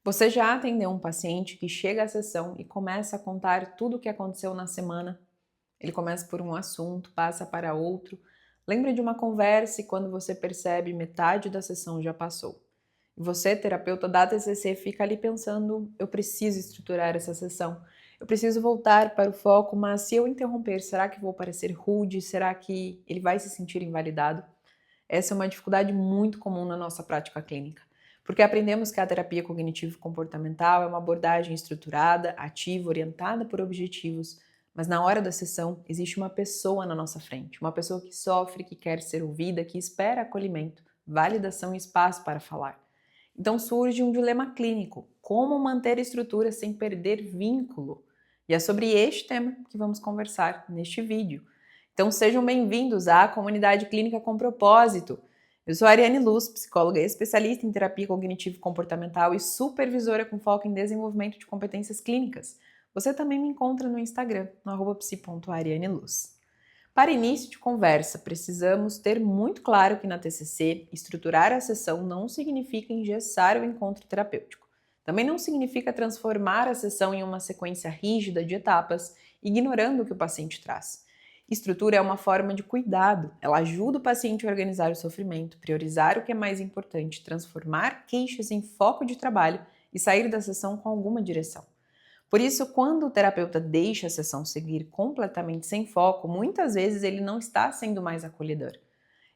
Você já atendeu um paciente que chega à sessão e começa a contar tudo o que aconteceu na semana? Ele começa por um assunto, passa para outro, lembra de uma conversa e quando você percebe, metade da sessão já passou. E você, terapeuta da TCC, fica ali pensando: eu preciso estruturar essa sessão, eu preciso voltar para o foco, mas se eu interromper, será que vou parecer rude? Será que ele vai se sentir invalidado? Essa é uma dificuldade muito comum na nossa prática clínica, porque aprendemos que a terapia cognitivo-comportamental é uma abordagem estruturada, ativa, orientada por objetivos, mas na hora da sessão existe uma pessoa na nossa frente, uma pessoa que sofre, que quer ser ouvida, que espera acolhimento, validação e espaço para falar. Então surge um dilema clínico: como manter estrutura sem perder vínculo? E é sobre este tema que vamos conversar neste vídeo. Então sejam bem-vindos à Comunidade Clínica com Propósito. Eu sou a Ariane Luz, psicóloga e especialista em terapia cognitivo-comportamental e supervisora com foco em desenvolvimento de competências clínicas. Você também me encontra no Instagram, no @psi.arianeluz. Para início de conversa, precisamos ter muito claro que na TCC, estruturar a sessão não significa engessar o encontro terapêutico. Também não significa transformar a sessão em uma sequência rígida de etapas, ignorando o que o paciente traz. Estrutura é uma forma de cuidado, ela ajuda o paciente a organizar o sofrimento, priorizar o que é mais importante, transformar queixas em foco de trabalho e sair da sessão com alguma direção. Por isso, quando o terapeuta deixa a sessão seguir completamente sem foco, muitas vezes ele não está sendo mais acolhedor.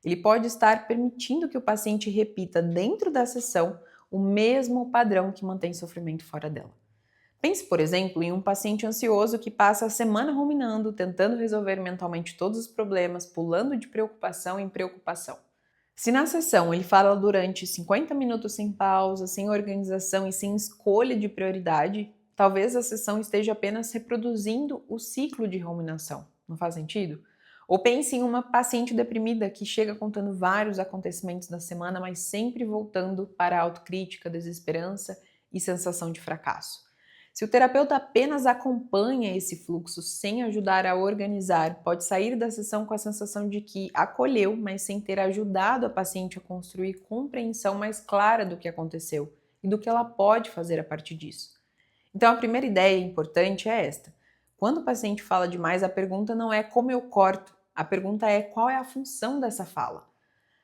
Ele pode estar permitindo que o paciente repita dentro da sessão o mesmo padrão que mantém sofrimento fora dela. Pense, por exemplo, em um paciente ansioso que passa a semana ruminando, tentando resolver mentalmente todos os problemas, pulando de preocupação em preocupação. Se na sessão ele fala durante 50 minutos sem pausa, sem organização e sem escolha de prioridade, talvez a sessão esteja apenas reproduzindo o ciclo de ruminação. Não faz sentido? Ou pense em uma paciente deprimida que chega contando vários acontecimentos da semana, mas sempre voltando para a autocrítica, desesperança e sensação de fracasso. Se o terapeuta apenas acompanha esse fluxo sem ajudar a organizar, pode sair da sessão com a sensação de que acolheu, mas sem ter ajudado a paciente a construir compreensão mais clara do que aconteceu e do que ela pode fazer a partir disso. Então, a primeira ideia importante é esta: quando o paciente fala demais, a pergunta não é como eu corto, a pergunta é qual é a função dessa fala.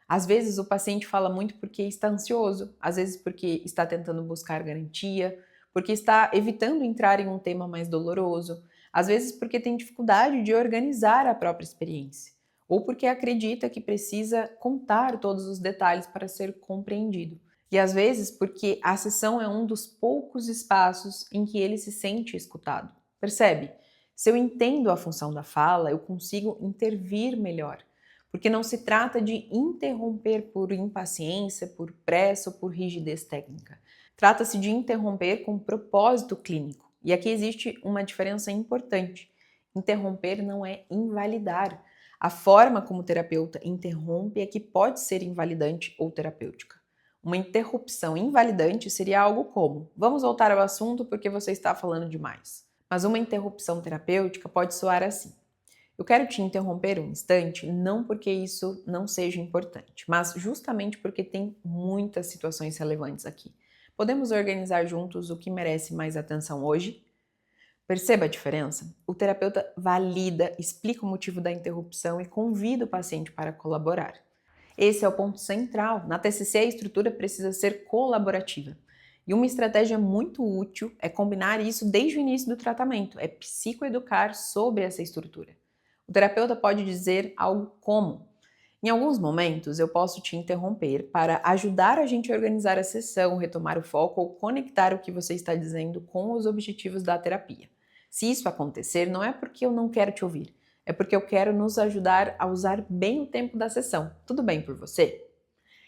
Às vezes o paciente fala muito porque está ansioso, às vezes porque está tentando buscar garantia, porque está evitando entrar em um tema mais doloroso, às vezes porque tem dificuldade de organizar a própria experiência, ou porque acredita que precisa contar todos os detalhes para ser compreendido. E às vezes porque a sessão é um dos poucos espaços em que ele se sente escutado. Percebe? Se eu entendo a função da fala, eu consigo intervir melhor. Porque não se trata de interromper por impaciência, por pressa ou por rigidez técnica. Trata-se de interromper com propósito clínico. E aqui existe uma diferença importante. Interromper não é invalidar. A forma como o terapeuta interrompe é que pode ser invalidante ou terapêutica. Uma interrupção invalidante seria algo como: vamos voltar ao assunto porque você está falando demais. Mas uma interrupção terapêutica pode soar assim: eu quero te interromper um instante, não porque isso não seja importante, mas justamente porque tem muitas situações relevantes aqui. Podemos organizar juntos o que merece mais atenção hoje? Perceba a diferença? O terapeuta valida, explica o motivo da interrupção e convida o paciente para colaborar. Esse é o ponto central. Na TCC, a estrutura precisa ser colaborativa. E uma estratégia muito útil é combinar isso desde o início do tratamento, é psicoeducar sobre essa estrutura. O terapeuta pode dizer algo como: em alguns momentos eu posso te interromper para ajudar a gente a organizar a sessão, retomar o foco ou conectar o que você está dizendo com os objetivos da terapia. Se isso acontecer, não é porque eu não quero te ouvir, é porque eu quero nos ajudar a usar bem o tempo da sessão. Tudo bem por você?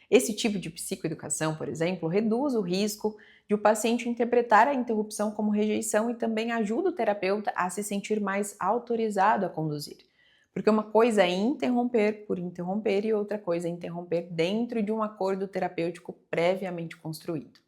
Esse tipo de psicoeducação, por exemplo, reduz o risco de o paciente interpretar a interrupção como rejeição e também ajuda o terapeuta a se sentir mais autorizado a conduzir. Porque uma coisa é interromper por interromper e outra coisa é interromper dentro de um acordo terapêutico previamente construído.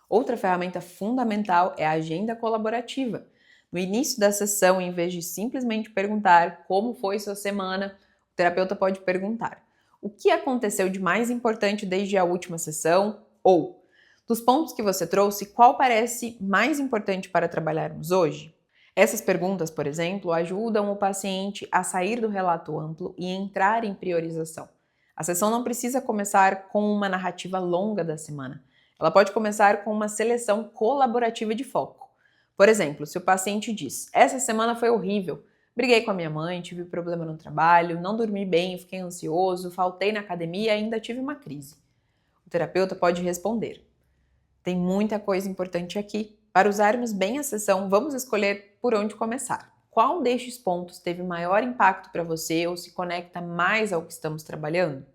Outra ferramenta fundamental é a agenda colaborativa. No início da sessão, em vez de simplesmente perguntar como foi sua semana, o terapeuta pode perguntar: o que aconteceu de mais importante desde a última sessão? Ou, Dos pontos que você trouxe, qual parece mais importante para trabalharmos hoje? Essas perguntas, por exemplo, ajudam o paciente a sair do relato amplo e entrar em priorização. A sessão não precisa começar com uma narrativa longa da semana. Ela pode começar com uma seleção colaborativa de foco. Por exemplo, se o paciente diz: "Essa semana foi horrível. Briguei com a minha mãe, tive problema no trabalho, não dormi bem, fiquei ansioso, faltei na academia e ainda tive uma crise." O terapeuta pode responder: "Tem muita coisa importante aqui. Para usarmos bem a sessão, vamos escolher por onde começar. Qual destes pontos teve maior impacto para você ou se conecta mais ao que estamos trabalhando?"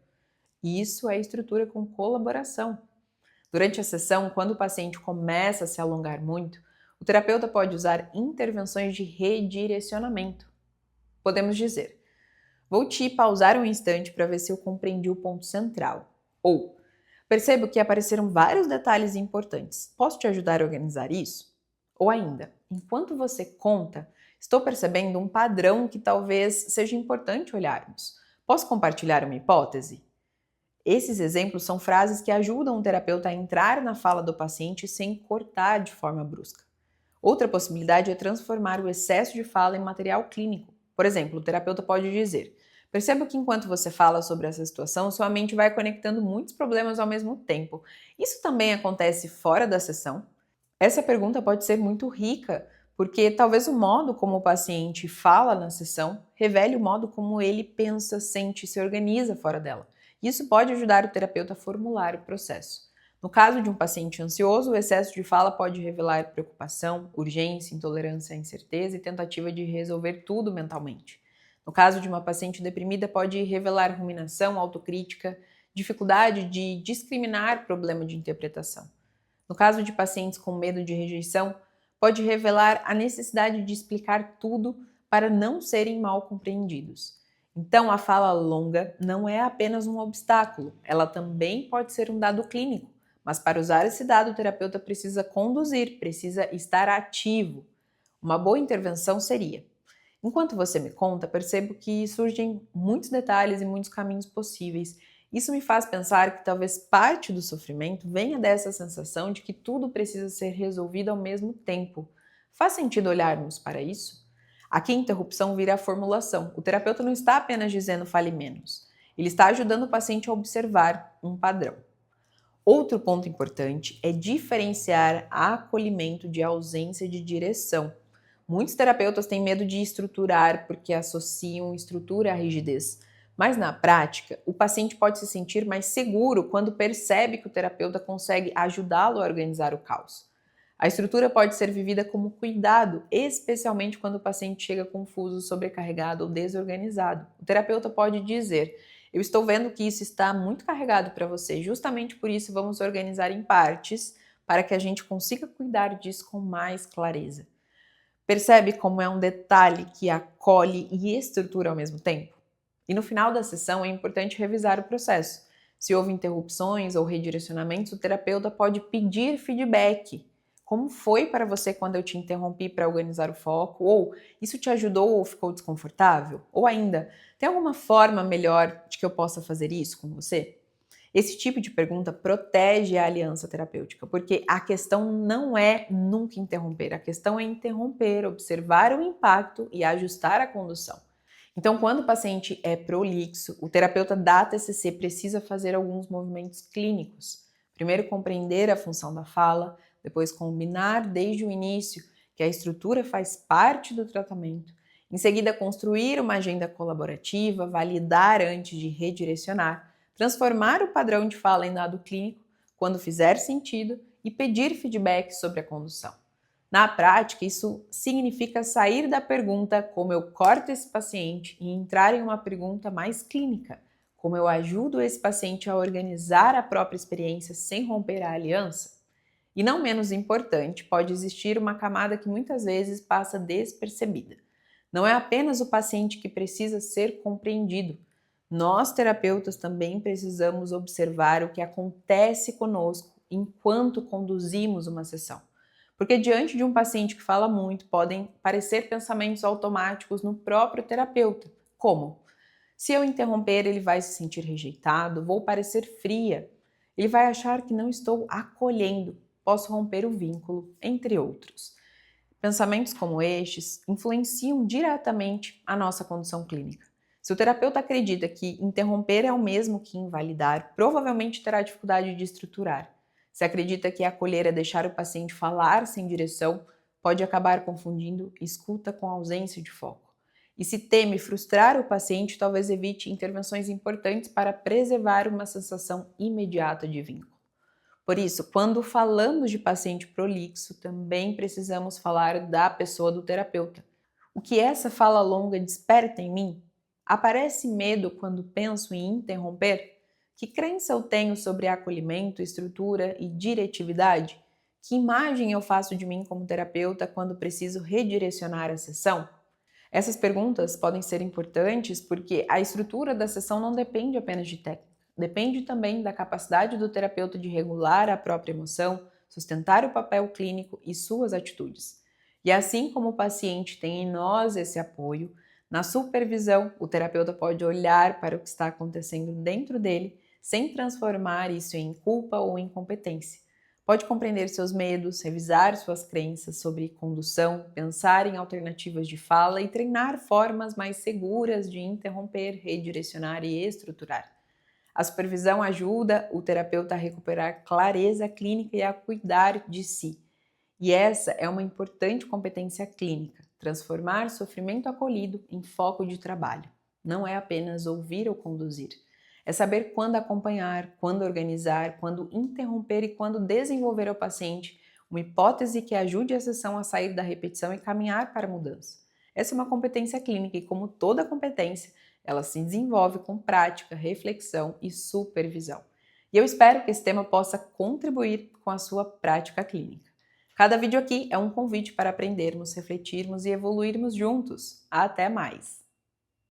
Isso é estrutura com colaboração. Durante a sessão, quando o paciente começa a se alongar muito, o terapeuta pode usar intervenções de redirecionamento. Podemos dizer: "Vou te pausar um instante para ver se eu compreendi o ponto central." Ou: "Percebo que apareceram vários detalhes importantes. Posso te ajudar a organizar isso?" Ou ainda: "Enquanto você conta, estou percebendo um padrão que talvez seja importante olharmos. Posso compartilhar uma hipótese?" Esses exemplos são frases que ajudam o terapeuta a entrar na fala do paciente sem cortar de forma brusca. Outra possibilidade é transformar o excesso de fala em material clínico. Por exemplo, o terapeuta pode dizer: "Percebo que enquanto você fala sobre essa situação, sua mente vai conectando muitos problemas ao mesmo tempo. Isso também acontece fora da sessão?" Essa pergunta pode ser muito rica, porque talvez o modo como o paciente fala na sessão revele o modo como ele pensa, sente e se organiza fora dela. Isso pode ajudar o terapeuta a formular o processo. No caso de um paciente ansioso, o excesso de fala pode revelar preocupação, urgência, intolerância à incerteza e tentativa de resolver tudo mentalmente. No caso de uma paciente deprimida, pode revelar ruminação, autocrítica, dificuldade de discriminar problema de interpretação. No caso de pacientes com medo de rejeição, pode revelar a necessidade de explicar tudo para não serem mal compreendidos. Então, a fala longa não é apenas um obstáculo, ela também pode ser um dado clínico. Mas para usar esse dado, o terapeuta precisa conduzir, precisa estar ativo. Uma boa intervenção seria: "Enquanto você me conta, percebo que surgem muitos detalhes e muitos caminhos possíveis. Isso me faz pensar que talvez parte do sofrimento venha dessa sensação de que tudo precisa ser resolvido ao mesmo tempo. Faz sentido olharmos para isso?" Aqui a interrupção vira a formulação. O terapeuta não está apenas dizendo "fale menos." Ele está ajudando o paciente a observar um padrão. Outro ponto importante é diferenciar acolhimento de ausência de direção. Muitos terapeutas têm medo de estruturar porque associam estrutura à rigidez. Mas na prática, o paciente pode se sentir mais seguro quando percebe que o terapeuta consegue ajudá-lo a organizar o caos. A estrutura pode ser vivida como cuidado, especialmente quando o paciente chega confuso, sobrecarregado ou desorganizado. O terapeuta pode dizer: "Eu estou vendo que isso está muito carregado para você, justamente por isso vamos organizar em partes para que a gente consiga cuidar disso com mais clareza." Percebe como é um detalhe que acolhe e estrutura ao mesmo tempo? E no final da sessão é importante revisar o processo. Se houve interrupções ou redirecionamentos, o terapeuta pode pedir feedback. Como foi para você quando eu te interrompi para organizar o foco? Ou isso te ajudou ou ficou desconfortável? Ou ainda, tem alguma forma melhor de que eu possa fazer isso com você? Esse tipo de pergunta protege a aliança terapêutica, porque a questão não é nunca interromper, a questão é interromper, observar o impacto e ajustar a condução. Então, quando o paciente é prolixo, o terapeuta da TCC precisa fazer alguns movimentos clínicos. Primeiro, compreender a função da fala, depois, combinar desde o início que a estrutura faz parte do tratamento. Em seguida, construir uma agenda colaborativa, validar antes de redirecionar, transformar o padrão de fala em dado clínico quando fizer sentido e pedir feedback sobre a condução. Na prática, isso significa sair da pergunta "como eu corto esse paciente" e entrar em uma pergunta mais clínica: "como eu ajudo esse paciente a organizar a própria experiência sem romper a aliança?" E não menos importante, pode existir uma camada que muitas vezes passa despercebida. Não é apenas o paciente que precisa ser compreendido. Nós, terapeutas, também precisamos observar o que acontece conosco enquanto conduzimos uma sessão. Porque diante de um paciente que fala muito, podem aparecer pensamentos automáticos no próprio terapeuta, como: "Se eu interromper, ele vai se sentir rejeitado, vou parecer fria." Ele vai achar que não estou acolhendo, posso romper o vínculo, entre outros. Pensamentos como estes influenciam diretamente a nossa condução clínica. Se o terapeuta acredita que interromper é o mesmo que invalidar, provavelmente terá dificuldade de estruturar. Se acredita que acolher é deixar o paciente falar sem direção, pode acabar confundindo escuta com ausência de foco. E se teme frustrar o paciente, talvez evite intervenções importantes para preservar uma sensação imediata de vínculo. Por isso, quando falamos de paciente prolixo, também precisamos falar da pessoa do terapeuta. O que essa fala longa desperta em mim? Aparece medo quando penso em interromper? Que crença eu tenho sobre acolhimento, estrutura e diretividade? Que imagem eu faço de mim como terapeuta quando preciso redirecionar a sessão? Essas perguntas podem ser importantes porque a estrutura da sessão não depende apenas de técnica, depende também da capacidade do terapeuta de regular a própria emoção, sustentar o papel clínico e suas atitudes. E assim como o paciente tem em nós esse apoio, na supervisão, o terapeuta pode olhar para o que está acontecendo dentro dele sem transformar isso em culpa ou incompetência. Pode compreender seus medos, revisar suas crenças sobre condução, pensar em alternativas de fala e treinar formas mais seguras de interromper, redirecionar e estruturar. A supervisão ajuda o terapeuta a recuperar clareza clínica e a cuidar de si. E essa é uma importante competência clínica, transformar sofrimento acolhido em foco de trabalho. Não é apenas ouvir ou conduzir. É saber quando acompanhar, quando organizar, quando interromper e quando desenvolver ao paciente uma hipótese que ajude a sessão a sair da repetição e caminhar para a mudança. Essa é uma competência clínica e, como toda competência, ela se desenvolve com prática, reflexão e supervisão. E eu espero que esse tema possa contribuir com a sua prática clínica. Cada vídeo aqui é um convite para aprendermos, refletirmos e evoluirmos juntos. Até mais!